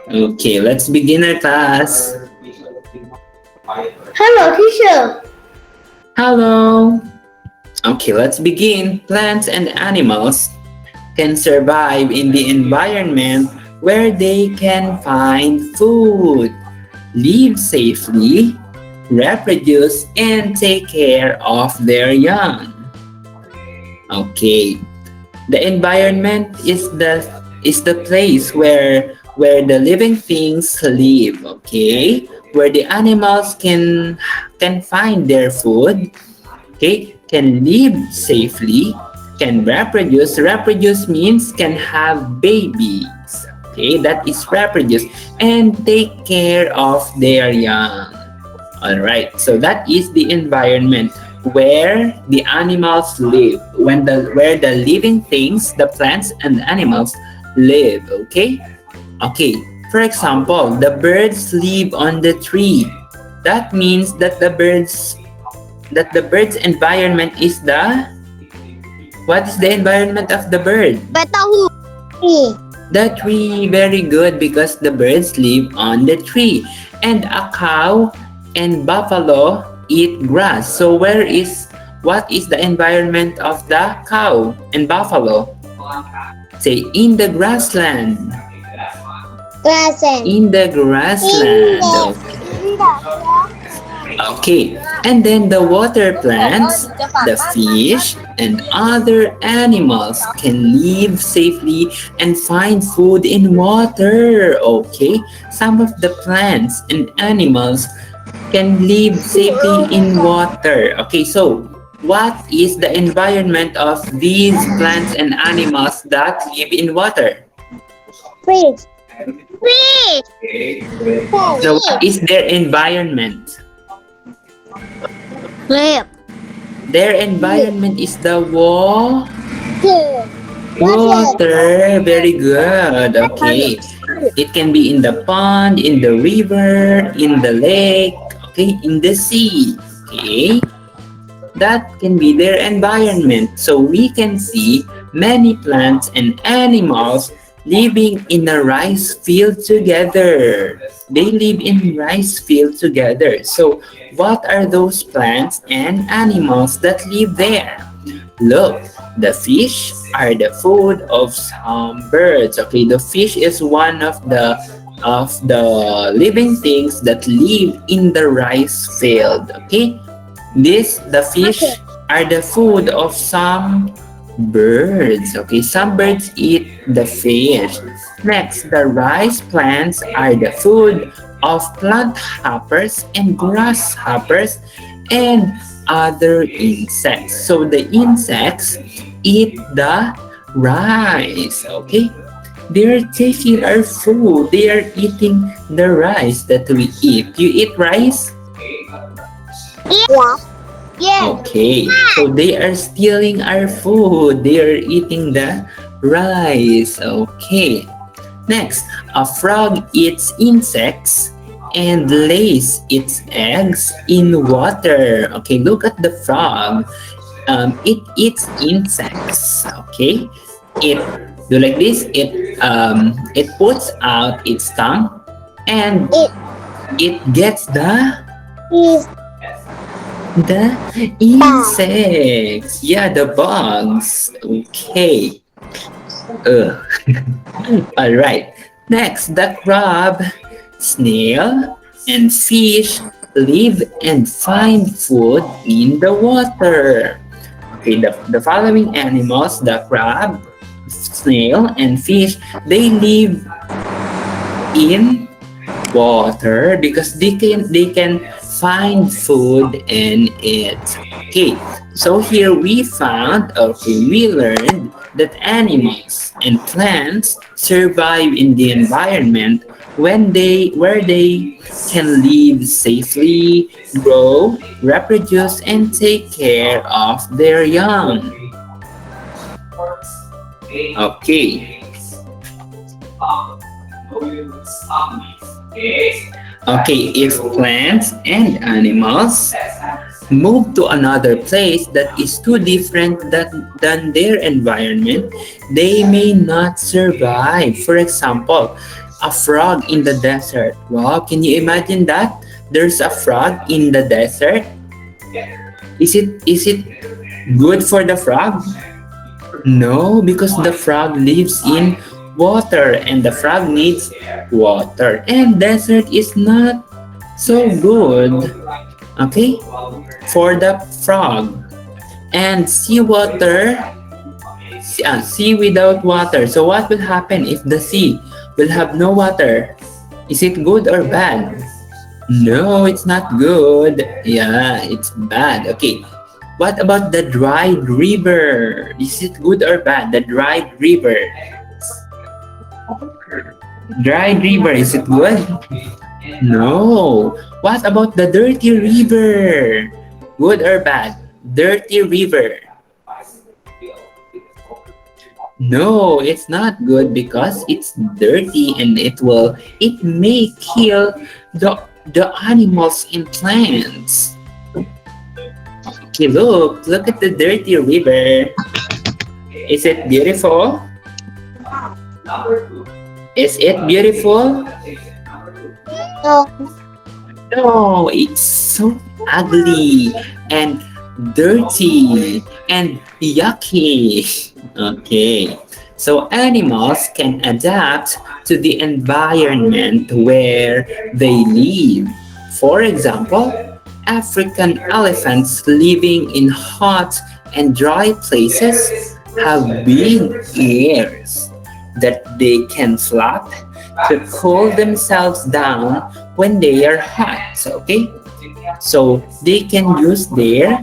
Okay, let's begin our class. Hello, teacher. Hello. Okay, let's begin. Plants and animals can survive in the environment where they can find food, live safely, reproduce, and take care of their young. Okay, the environment is the place where the living things live. Okay, where the animals can find their food. Okay, can live safely, can reproduce. Reproduce means can have babies. Okay, that is reproduce, and take care of their young. All right, so that is the environment where the animals live, where the living things, the plants and animals live. Okay, okay. For example, the birds live on the tree. That means that the bird's environment is the what is the environment of the bird? Batahu. Me. The tree. Very good, because the birds live on the tree. And a cow and buffalo eat grass. So what is the environment of the cow and buffalo? Say in the grassland. Present. In the grassland. Okay, and then the water plants, the fish, and other animals can live safely and find food in water. Okay, some of the plants and animals can live safely in water. Okay, so what is the environment of these plants and animals that live in water? Fish. Fish. So, what is their environment? Live. Their environment is the Here. water. Very good. Okay. It can be in the pond, in the river, in the lake, okay, in the sea. Okay. That can be their environment. So we can see many plants and animals living in a rice field together. They live in rice field together. So what are those plants and animals that live there? Look, the fish are the food of some birds. Okay, the fish is one of the living things that live in the rice field. Okay, the fish are the food of some birds. Okay, some birds eat the fish. Next, the rice plants are the food of plant hoppers and grasshoppers and other insects. So the insects eat the rice. Okay, they're taking our food. They are eating the rice that we eat. You eat rice? Yeah. Yeah. Okay, so they are stealing our food. They are eating the rice. Okay. Next, a frog eats insects and lays its eggs in water. Okay, look at the frog. It eats insects. Okay, it do like this. It puts out its tongue and It it gets is the insects. Yeah, the bugs. Okay. All right. Next, the crab, snail, and fish live and find food in the water. Okay, the following animals, the crab, snail, and fish, they live in water because they can find food in it. Okay, so here we learned that animals and plants survive in the environment where they can live safely, grow, reproduce, and take care of their young. Okay. Okay, if plants and animals move to another place that is too different than their environment, they may not survive. For example, A frog in the desert. Wow, can you imagine that? There's a frog in the desert. Is it good for the frog? No, because the frog lives in water and the frog needs water. And desert is not so good, okay, for the frog. And seawater, sea without water. So what will happen if the sea will have no water? Is it good or bad? No, it's not good. Yeah, it's bad. Okay. What about the dried river? Is it good or bad? The dried river. Dried river, is it good? No. What about the dirty river? Good or bad? Dirty river. No, it's not good because it's dirty and it may kill the animals and plants. Okay, look at the dirty river. Is it beautiful? Is it beautiful? No. No, it's so ugly and dirty and yucky. Okay, so animals can adapt to the environment where they live. For example, African elephants living in hot and dry places have big ears that they can flap to cool themselves down when they are hot. Okay, so they can use their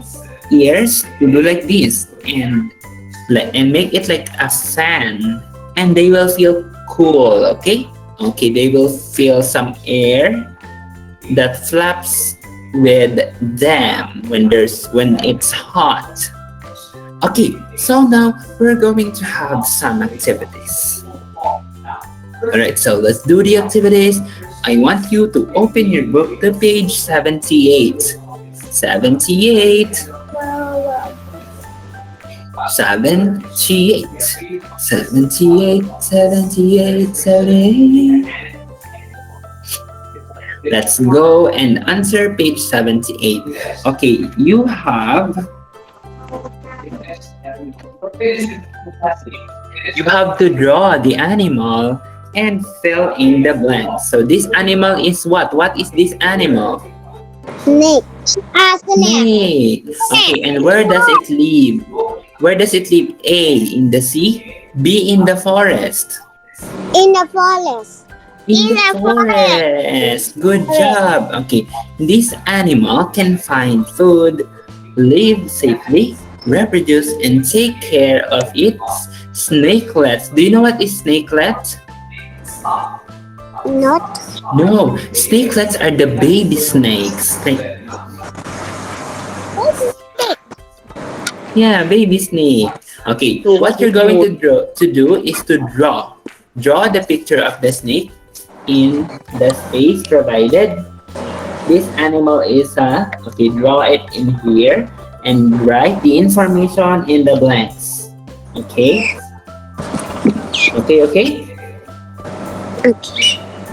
ears to do like this and make it like a fan, and they will feel cool. Okay, they will feel some air that flaps with them when it's hot. Okay, so now we're going to have some activities. Alright, so let's do the activities. I want you to open your book to page 78. 78. 78. 78. 78. 78. Let's go and answer page 78. Okay, you have to draw the animal and fill in the blanks. So this animal is what? What is this animal? Snake. Snake. Okay, and where does it live? Where does it live? A, in the sea. B, in the forest. In the forest. In the forest. Good job. Okay, this animal can find food, live safely, reproduce, and take care of its snakelets. Do you know what is snakelets? Not. No, snakelets are the baby snakes. Yeah, baby snake. Okay, what you're going to do is to draw the picture of the snake in the space provided. This animal is okay, draw it in here and write the information in the blanks. Okay? Okay?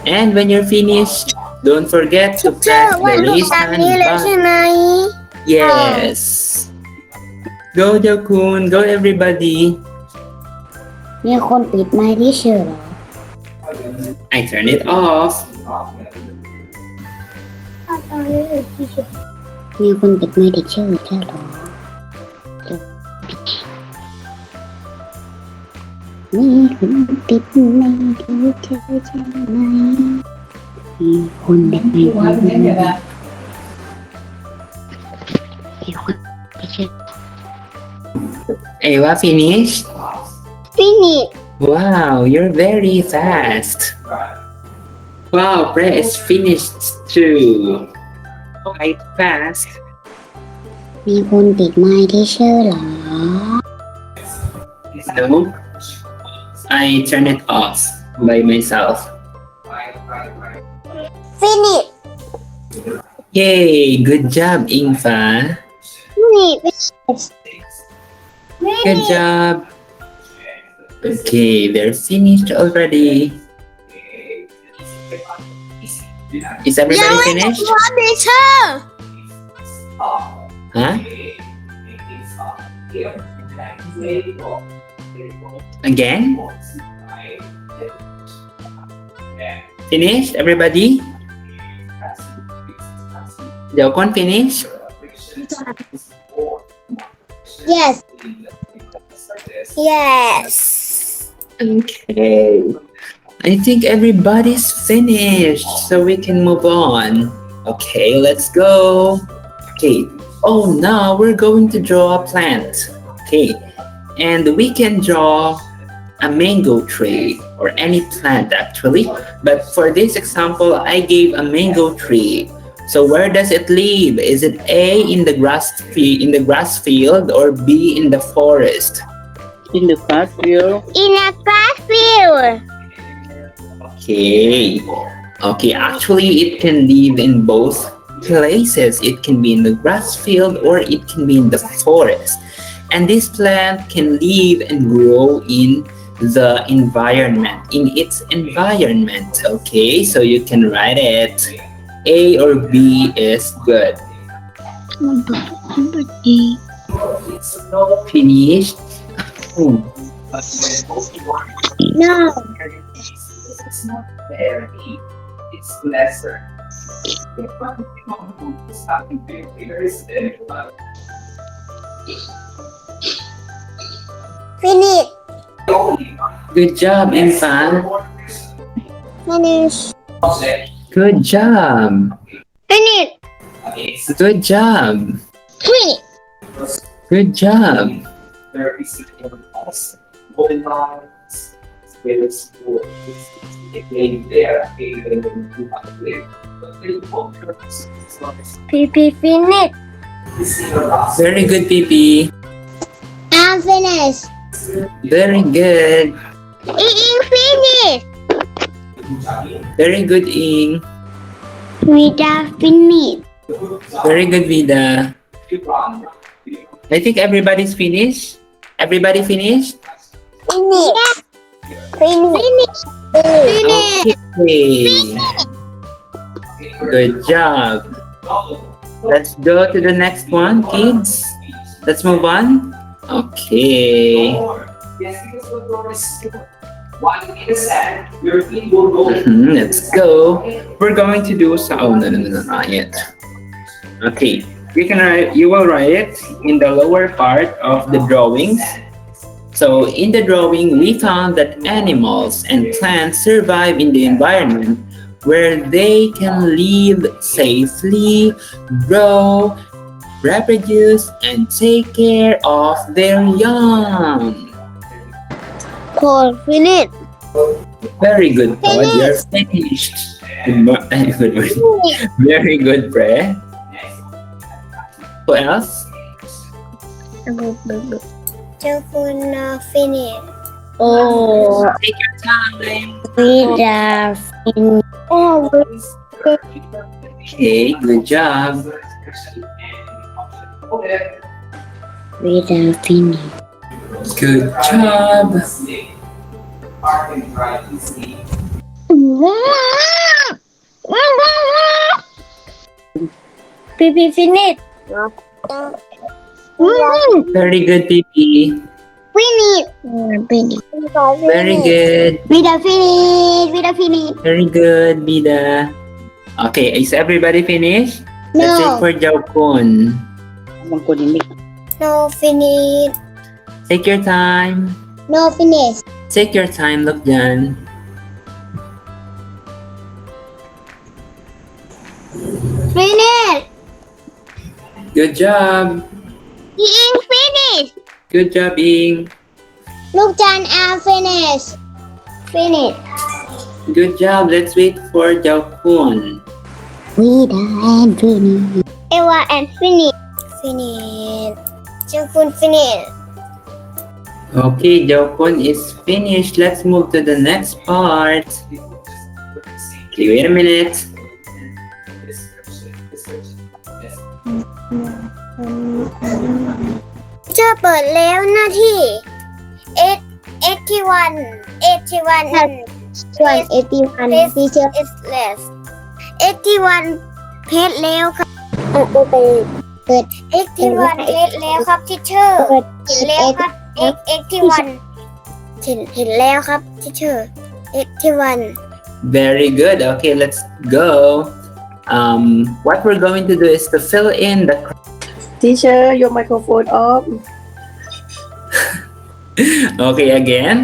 And when you're finished, don't forget to press the raise hand button. Yes. Go, Jakun. Go, everybody. มีคนปิดไมค์ที่เชื่อเหรอ I turn it off. มีคนปิดไมค์ที่เชื่อใช่เหรอมีคนปิดไมค์ที่เชื่อใช่ไหมมีคนปิดไมค์ที่เชื่อมีคนปิดเชื่อ Ava, finished? Finish. Wow, you're very fast. Wow, press finished too. Quite fast. มีคนปิดไมค์ที่เชื่อเหรอ So, I turn it off by myself. Finish. Yay, good job, Ingfa. Finish. Good job. Okay, they're finished already. Is everybody finished? teacher. Huh? Again? Finished, everybody? Jokon finished? Yes. Yes. Okay. I think everybody's finished, so we can move on. Okay, let's go. Okay. Oh, now we're going to draw a plant. Okay. And we can draw a mango tree or any plant actually. But for this example, I gave a mango tree. So where does it live? Is it A in the grass field or B in the forest? In the grass field. In a grass field. Okay. Okay, actually it can live in both places. It can be in the grass field or it can be in the forest. And this plant can live and grow in the environment, in its environment. Okay, so you can write it. A or B is good. Finished? Oh. No. It's not very, it's lesser. Finish. Good job, Infant. Finish. Good job. Finish. Good job. Finish. Good job. PP finish. Very good, Pipi. I'm finished. Very good. Eating finish. Very good, Ing. Vida finish. Very good, Vida. I think everybody's finished. Everybody finished? Finish. Finish. Finish. Okay. Good job. Let's go to the next one, kids. Let's move on. Okay. Let's go. We're going to do some. Oh, no, not yet. Okay. You will write it in the lower part of the drawings. So in the drawing, we found that animals and plants survive in the environment where they can live safely, grow, reproduce, and take care of their young. Paul finish. Very good, Paul. You're finished. Very good, Bre. Who else? Jokun finish. Oh, Take your time. Vida finish. Oh, Okay, good job. Vida finish. Good job. PP finish. Very good, Pipi. Finish. Finish. Very good. Vida finish. Vida finish. Very good, Bida. Okay, is everybody finished? Let's wait No. for Jaukun. No finish. Take your time. No finish. Take your time, look dyan. Finish. Good job. Eating finish. Good job, Ing. Look Jan and finish. Finish. Good job. Let's wait for Jaukun. Vida and finish. Eva and finish. Finish. Jokun finish. Okay, Jaukun is finished. Let's move to the next part. Okay, wait a minute. Teacher เปิดแล้วหน้าที่ 81 81 teacher is less 81เพจแล้วครับเปิด 81เพจแล้วครับ teacher เห็นแล้วครับ 81เห็นแล้วครับ teacher 81 Very good. Okay, let's go. What we're going to do is to fill in the. Teacher, your microphone off. Okay, again.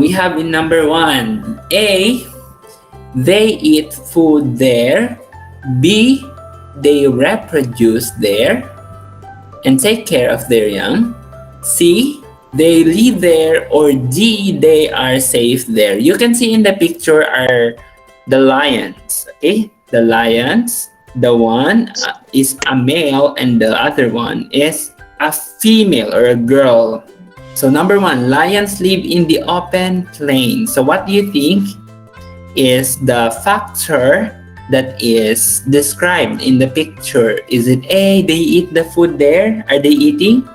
We have in number 1. A. They eat food there. B. They reproduce there and take care of their young. C. They live there, or D, they are safe there. You can see in the picture are the lions, okay? The lions, the one is a male and the other one is a female or a girl. So number 1, lions live in the open plain. So what do you think is the factor that is described in the picture? Is it A, they eat the food there? Are they eating?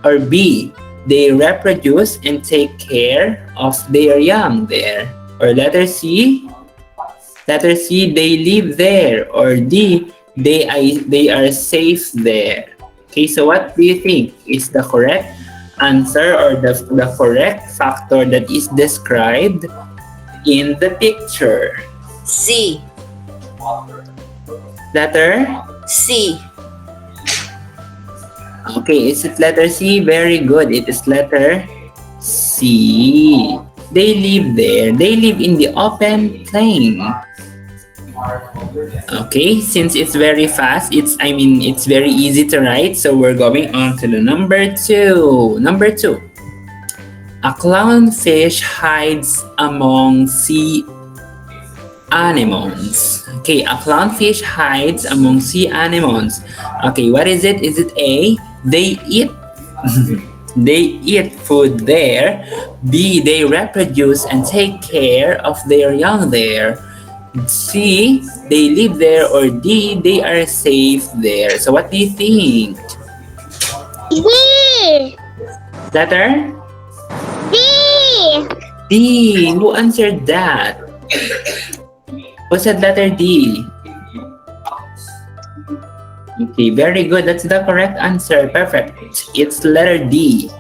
Or B, they reproduce and take care of their young there? Or letter C, they live there. Or D, they are safe there. Okay, so what do you think is the correct answer or the correct factor that is described in the picture? C. Letter? C. Okay, is it letter C? Very good. It is letter C. They live there. They live in the open plain. Okay, since it's very fast, it's very easy to write. So we're going on to the number 2. Number 2. A clownfish hides among sea anemones. Okay, a clownfish hides among sea anemones. Okay, what is it? Is it A, they eat they eat food there? B, they reproduce and take care of their young there? C, they live there? Or D, they are safe there? So what do you think? D Letter? D D. Who answered that? Who said letter D? Okay, very good. That's the correct answer. Perfect. It's letter D.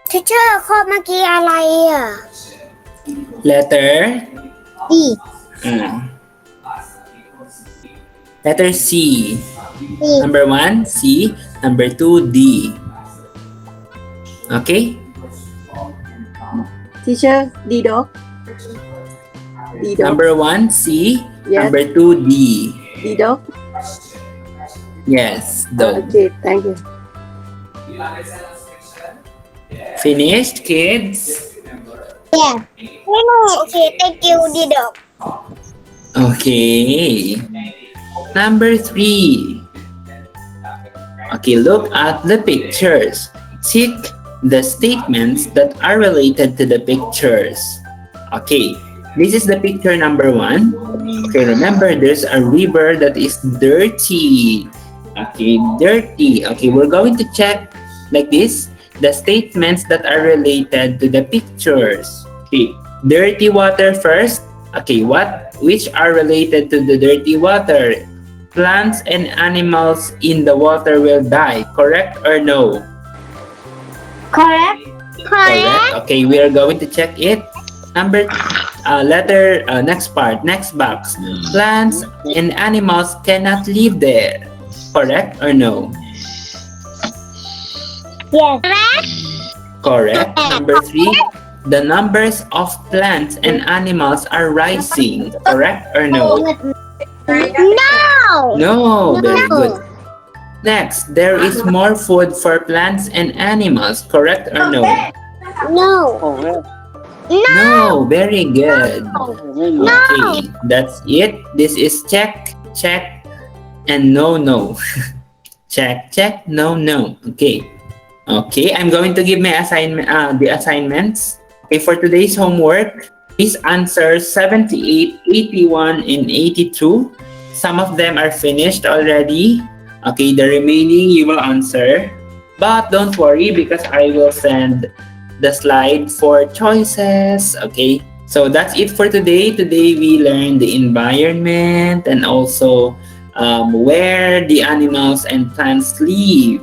teacher ข้อเมื่อกี้อะไรอ่ะ Letter? D Letter C. D Number 1, C. Number 2, D. Okay? Teacher, D dog. D dog. Number 1, C. Yes. Number 2, D. D dog. Yes, dog. Okay, thank you. Finished, kids? yeah okay thank you D dog Okay. Number 3. Okay, look at the pictures. Tick the statements that are related to the pictures. Okay, this is the picture number 1. Okay, remember there's a river that is dirty. Okay, dirty. Okay, we're going to check like this the statements that are related to the pictures. Okay, dirty water first. Okay, which are related to the dirty water? Plants and animals in the water will die. Correct or no? correct Correct. Okay, we are going to check it. Next box. Plants and animals cannot live there. Correct or no? yes Correct. Number 3. The numbers of plants and animals are rising. Correct or no? no No. Very good. Next, there is more food for plants and animals. Correct or no? no No. Very good. Okay, that's it. This is check, and no. check, no. Okay. Okay, I'm going to give my the assignments. Okay, for today's homework, please answer 78, 81, and 82. Some of them are finished already. Okay, the remaining you will answer. But don't worry because I will send the slide for choices. Okay, so that's it for today. Today we learned the environment and also where the animals and plants live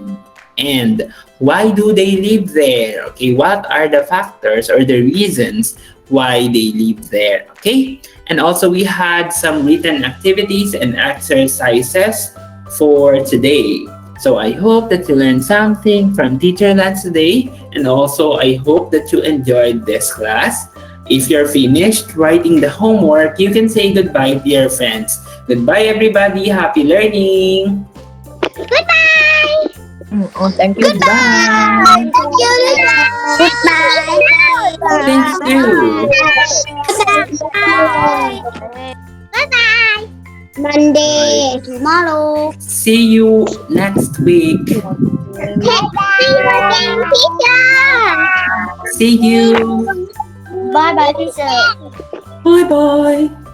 and why do they live there. Okay, what are the factors or the reasons why they live there. Okay, and also we had some written activities and exercises for today. So I hope that you learned something from Teacher Lance today, and also I hope that you enjoyed this class. If you're finished writing the homework, you can say goodbye to your friends. Goodbye, everybody. Happy learning. Oh, thank you. Goodbye. Thank you. Goodbye. Thank you. Bye. Monday, tomorrow. See you next week. See you again, teacher. See you. Bye bye, teacher. Bye bye.